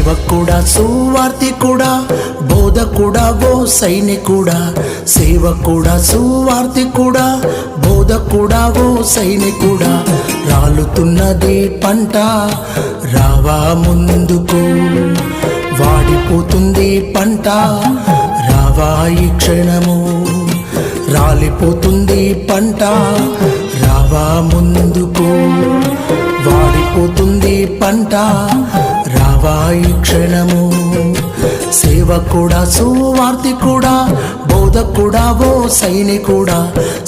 సేవకుడా సువార్తికుడా బోధకుడా ఓ సైనికుడా సేవకుడా సువార్తికుడా బోధకుడా ఓ సైనికుడా రాలుతున్నది పంట రావా ముందుకు వాడిపోతుంది పంట రావా ఈ క్షణము రాలిపోతుంది పంట రావా ముందుకు వాడిపోతుంది పంట రావా ఈ క్షణము సేవకుడా సువార్తికుడా బోధకుడా ఓ సైనికుడా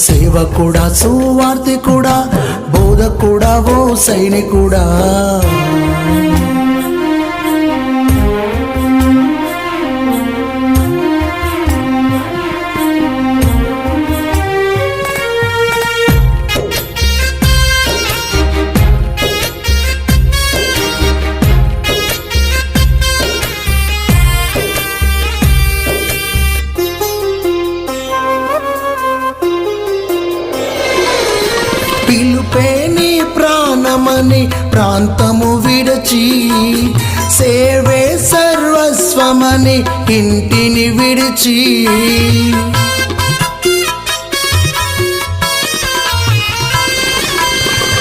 సేవకుడా సువార్తికుడా బోధకుడా ఓ సైనికుడా పిలుపే నీ ప్రాణమని ప్రాంతము విడచి సేవే సర్వస్వమని ఇంటిని విడిచి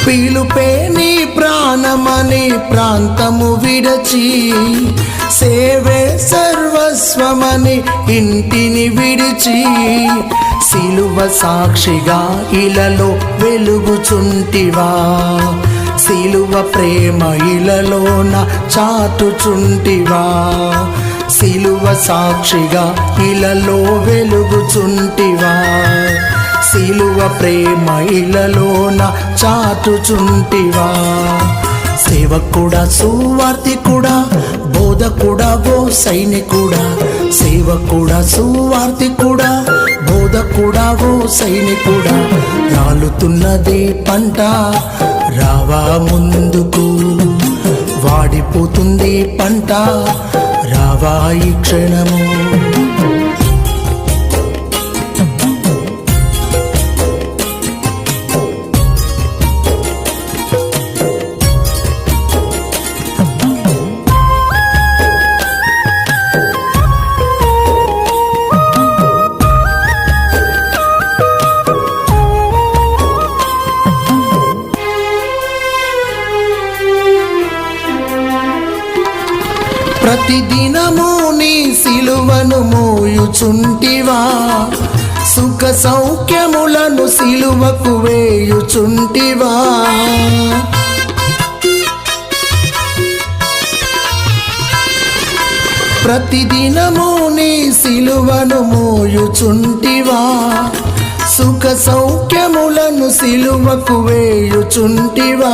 పిలుపే నీ ప్రాణమని ప్రాంతము విడచి సేవే సర్వస్వమని ఇంటిని విడిచి సిలువ సాక్షిగా ఇలలో వెలుగుచుంటివా సిలువ ప్రేమ ఇలలోన చాటుచుంటివా సిలువ సాక్షిగా ఇలలో వెలుగుచుంటివా సిలువ ప్రేమ ఇలలోన చాటుచుంటివా సేవకుడా సువార్తికుడా బోధకుడా ఓ సైనికుడా సేవకుడా సువార్తికుడా బోధకుడా ఓ సైనికుడా రాలుతున్నది పంట రావా ముందుకు వాడిపోతుంది పంట రావా ఈ క్షణము ప్రతిదినము నీ సిలువను మోయుచుంటివా సుఖ సౌఖ్యములను సిలువకు వేయుచుంటివా ప్రతిదినము నీ సిలువను మోయుచుంటివా సుఖ సౌఖ్యములను సిలువకు వేయుచుంటివా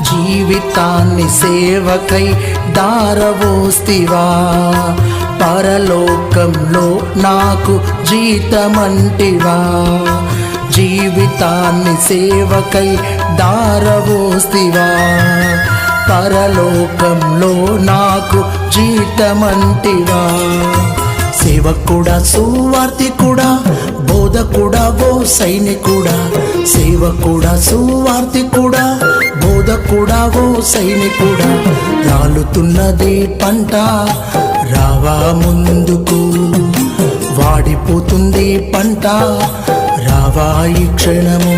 జీవితాన్ని సేవకై దారవోస్తివా పరలోకంలో నాకు జీతమంటివా జీవితాన్ని సేవకై దారవోస్తివా పరలోకంలో నాకు జీతమంటివా సేవకుడా సువార్తికుడా బోధకుడా ఓ సైనికుడా సేవకుడా సువార్తికుడా బోధకుడా ఓ సైనికుడా రాలుతున్నది పంట రావా ముందుకు వాడిపోతుంది పంట రావా ఈ క్షణము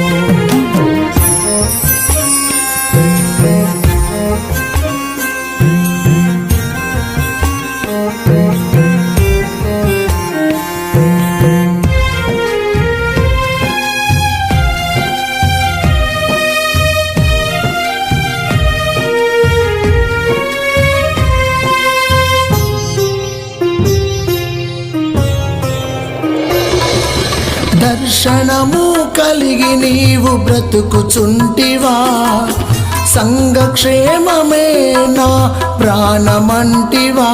దర్శనము కలిగి నీవు బ్రతుకుచుంటివా సంఘక్షేమమే నా ప్రాణమంటివా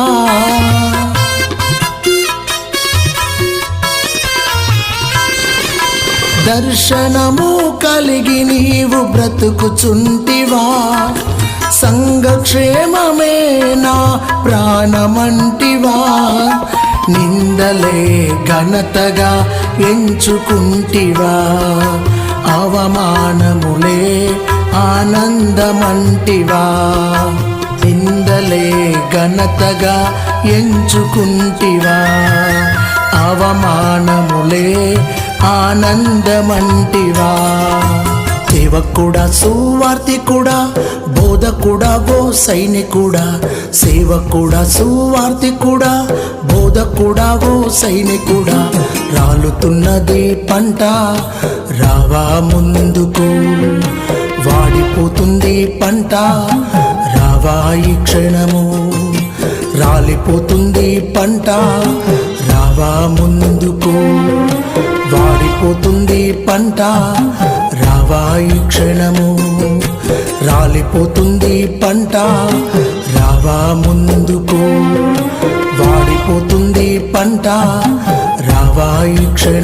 దర్శనము కలిగి నీవు బ్రతుకుచుంటివా సంఘక్షేమమే నా ప్రాణమంటివా నిందలే ఘనతగా ఎంచుకుంటివా అవమానములే ఆనందమంటివా నిందలే ఘనతగా ఎంచుకుంటివా అవమానములే ఆనందమంటివా సేవకుడా సువార్తికుడా బోధకుడా ఓ సైనికుడా సేవకుడా సువార్తికుడా బోధకుడా ఓ సైనికుడా రాలుతున్నది పంట రావా ముందుకు వాడిపోతుంది పంట రావా ఈ క్షణము రాలిపోతుంది పంట రావా ముందుకు వాడిపోతుంది పంట రావా ఈ క్షణము రాలిపోతుంది పంట రావా ముందుకు వాడిపోతుంది పంట రావా ఈ క్షణము